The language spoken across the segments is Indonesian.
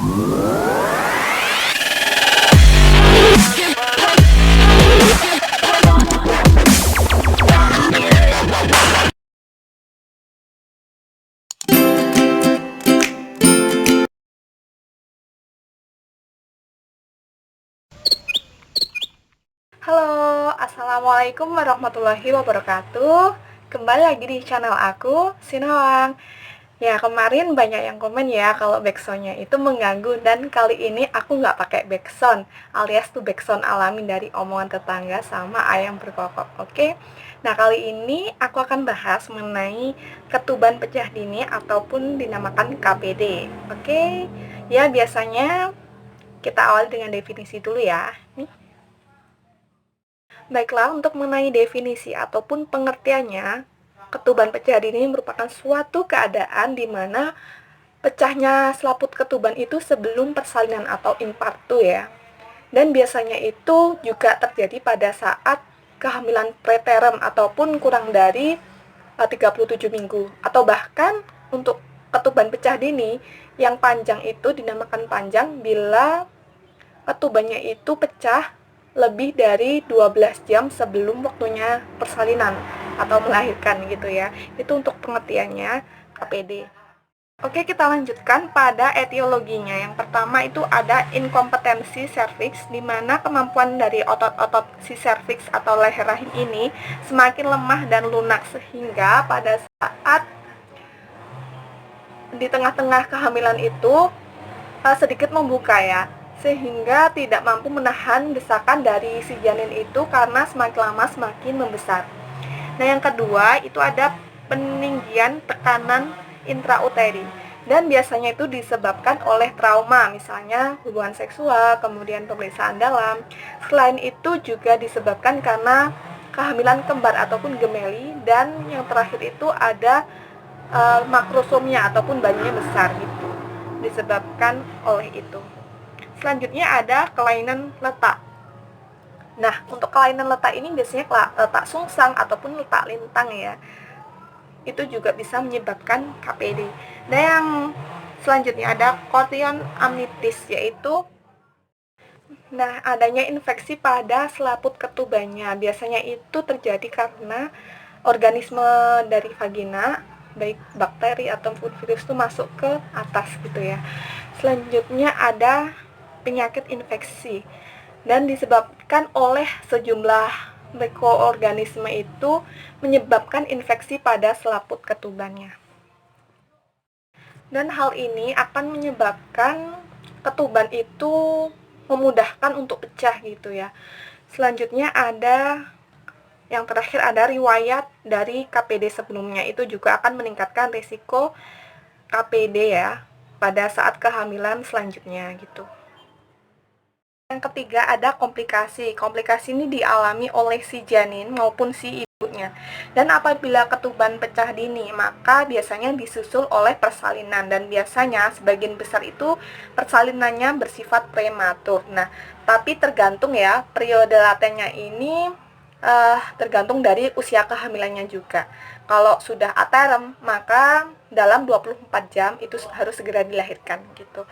Halo, assalamualaikum warahmatullahi wabarakatuh. Kembali lagi di channel aku, Sinawang. Ya, kemarin banyak yang komen ya kalau backsoundnya itu mengganggu, dan kali ini aku nggak pakai backsound, alias tuh backsound alami dari omongan tetangga sama ayam berkokok. Oke, nah kali ini aku akan bahas mengenai ketuban pecah dini ataupun dinamakan KPD. Oke, ya biasanya kita awali dengan definisi dulu ya. Baiklah, untuk mengenai definisi ataupun pengertiannya, ketuban pecah dini merupakan suatu keadaan di mana pecahnya selaput ketuban itu sebelum persalinan atau infartu ya. Dan biasanya itu juga terjadi pada saat kehamilan preterm ataupun kurang dari 37 minggu. Atau bahkan untuk ketuban pecah dini yang panjang itu dinamakan panjang bila ketubannya itu pecah lebih dari 12 jam sebelum waktunya persalinan atau melahirkan gitu ya. Itu untuk pengertiannya KPD. Oke, kita lanjutkan pada etiologinya. Yang pertama itu ada inkompetensi serviks, di mana kemampuan dari otot-otot si serviks atau leher rahim ini semakin lemah dan lunak, sehingga pada saat di tengah-tengah kehamilan itu sedikit membuka ya, sehingga tidak mampu menahan desakan dari si janin itu karena semakin lama semakin membesar. Nah, yang kedua itu ada peninggian tekanan intrauteri, dan biasanya itu disebabkan oleh trauma, misalnya hubungan seksual, kemudian pemeriksaan dalam. Selain itu juga disebabkan karena kehamilan kembar ataupun gemeli, dan yang terakhir itu ada makrosomia ataupun bayinya besar gitu, disebabkan oleh itu. Selanjutnya ada kelainan letak. Nah, untuk kelainan letak ini biasanya letak sungsang ataupun letak lintang ya. Itu juga bisa menyebabkan KPD. Dan yang selanjutnya ada chorion amnitis, yaitu adanya infeksi pada selaput ketubannya. Biasanya itu terjadi karena organisme dari vagina, baik bakteri ataupun virus itu masuk ke atas gitu ya. Selanjutnya ada penyakit infeksi, dan disebabkan oleh sejumlah mikroorganisme itu menyebabkan infeksi pada selaput ketubannya. Dan hal ini akan menyebabkan ketuban itu memudahkan untuk pecah gitu ya. Selanjutnya ada yang terakhir ada riwayat dari KPD sebelumnya, itu juga akan meningkatkan risiko KPD ya pada saat kehamilan selanjutnya gitu. Yang ketiga ada komplikasi. Komplikasi ini dialami oleh si janin maupun si ibunya. Dan apabila ketuban pecah dini, maka biasanya disusul oleh persalinan, dan biasanya sebagian besar itu persalinannya bersifat prematur. Nah, tapi tergantung ya, periode latennya ini tergantung dari usia kehamilannya juga. Kalau sudah aterem, maka dalam 24 jam itu harus segera dilahirkan gitu.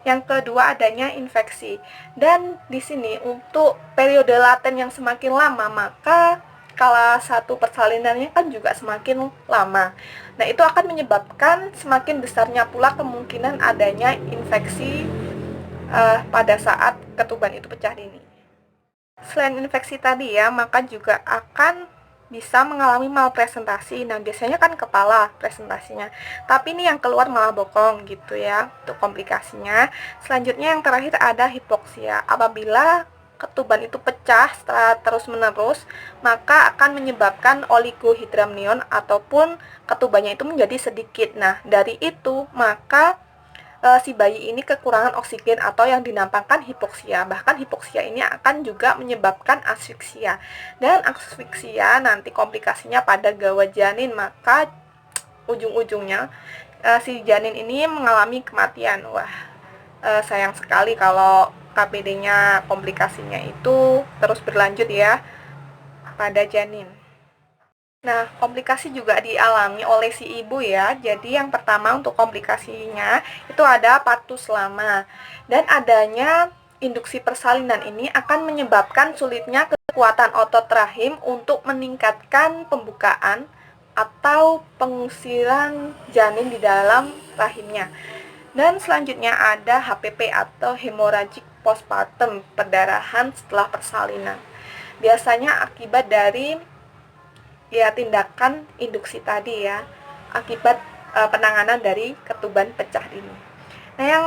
Yang kedua adanya infeksi. Dan di sini untuk periode laten yang semakin lama, maka kala satu persalinannya kan juga semakin lama. Nah, itu akan menyebabkan semakin besarnya pula kemungkinan adanya infeksi pada saat ketuban itu pecah dini. Selain infeksi tadi ya, maka juga akan bisa mengalami malpresentasi. Nah, biasanya kan kepala presentasinya, tapi ini yang keluar malah bokong gitu ya, untuk komplikasinya. Selanjutnya yang terakhir ada hipoksia. Apabila ketuban itu pecah setelah terus-menerus, maka akan menyebabkan oligohidramnion ataupun ketubannya itu menjadi sedikit. Nah, dari itu maka si bayi ini kekurangan oksigen atau yang dinamakan hipoksia. Bahkan hipoksia ini akan juga menyebabkan asfiksia. Dan asfiksia nanti komplikasinya pada gawat janin, maka ujung-ujungnya si janin ini mengalami kematian. Wah, sayang sekali kalau KPD-nya komplikasinya itu terus berlanjut ya pada janin. Nah, komplikasi juga dialami oleh si ibu ya. Jadi yang pertama untuk komplikasinya itu ada patus lama. Dan adanya induksi persalinan ini akan menyebabkan sulitnya kekuatan otot rahim untuk meningkatkan pembukaan atau pengusiran janin di dalam rahimnya. Dan selanjutnya ada HPP atau hemorrhagic postpartum, perdarahan setelah persalinan. Biasanya akibat dari tindakan induksi tadi ya, akibat penanganan dari ketuban pecah ini. Nah, yang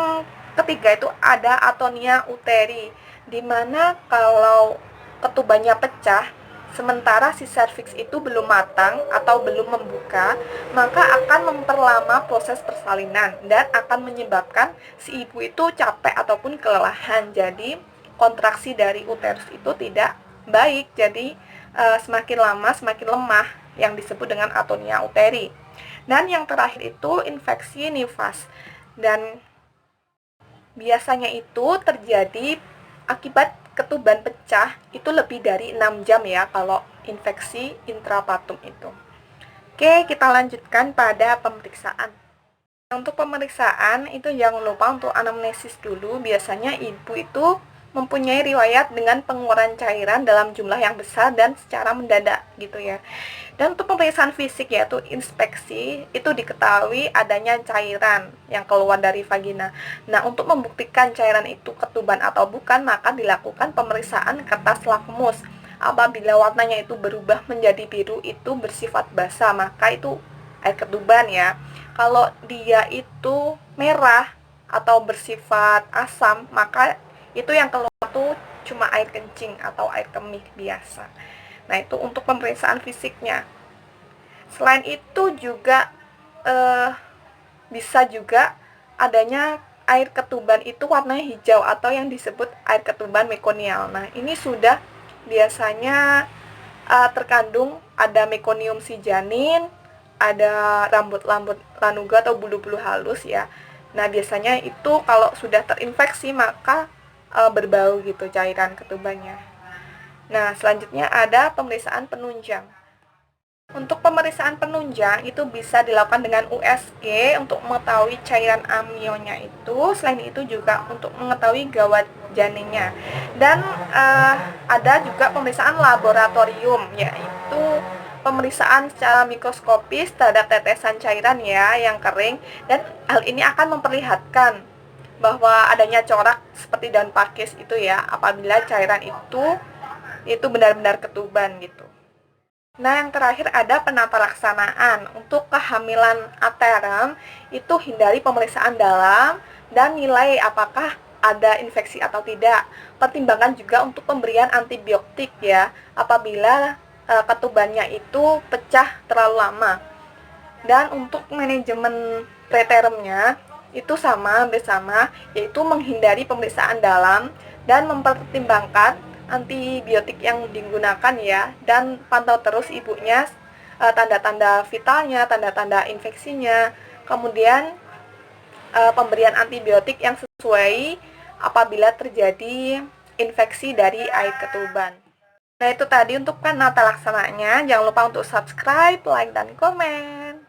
ketiga itu ada atonia uteri, di mana kalau ketubannya pecah sementara si serviks itu belum matang atau belum membuka, maka akan memperlama proses persalinan dan akan menyebabkan si ibu itu capek ataupun kelelahan. Jadi kontraksi dari uterus itu tidak baik, jadi semakin lama semakin lemah, yang disebut dengan atonia uteri. Dan yang terakhir itu infeksi nifas, dan biasanya itu terjadi akibat ketuban pecah itu lebih dari 6 jam ya kalau infeksi intrapartum itu. Oke, kita lanjutkan pada pemeriksaan. Untuk pemeriksaan itu jangan lupa untuk anamnesis dulu. Biasanya ibu itu mempunyai riwayat dengan pengeluaran cairan dalam jumlah yang besar dan secara mendadak gitu ya. Dan untuk pemeriksaan fisik yaitu inspeksi, itu diketahui adanya cairan yang keluar dari vagina. Nah, untuk membuktikan cairan itu ketuban atau bukan, maka dilakukan pemeriksaan kertas lakmus. Apabila warnanya itu berubah menjadi biru, itu bersifat basah, maka itu air ketuban ya. Kalau dia itu merah atau bersifat asam, maka itu yang keluar tuh cuma air kencing atau air kemih biasa. Nah, itu untuk pemeriksaan fisiknya. Selain itu juga bisa juga adanya air ketuban itu warnanya hijau atau yang disebut air ketuban mekonial. Nah, ini sudah biasanya terkandung ada mekonium si janin, ada rambut-rambut lanuga atau bulu-bulu halus ya. Nah, biasanya itu kalau sudah terinfeksi maka berbau gitu cairan ketubannya. Nah, selanjutnya ada pemeriksaan penunjang. Untuk pemeriksaan penunjang itu bisa dilakukan dengan USG untuk mengetahui cairan amnionya itu. Selain itu juga untuk mengetahui gawat janinnya. Dan ada juga pemeriksaan laboratorium, yaitu pemeriksaan secara mikroskopis terhadap tetesan cairan ya yang kering, dan hal ini akan memperlihatkan bahwa adanya corak seperti daun pakis itu ya apabila cairan itu benar-benar ketuban gitu. Nah, yang terakhir ada penata laksanaan. Untuk kehamilan aterem itu hindari pemeriksaan dalam dan nilai apakah ada infeksi atau tidak. Pertimbangan juga untuk pemberian antibiotik ya apabila ketubannya itu pecah terlalu lama. Dan untuk manajemen pretermnya itu bersama, yaitu menghindari pemeriksaan dalam dan mempertimbangkan antibiotik yang digunakan ya, dan pantau terus ibunya tanda-tanda vitalnya, tanda-tanda infeksinya, kemudian pemberian antibiotik yang sesuai apabila terjadi infeksi dari air ketuban. Nah, itu tadi untuk penata laksananya. Jangan lupa untuk subscribe, like, dan komen.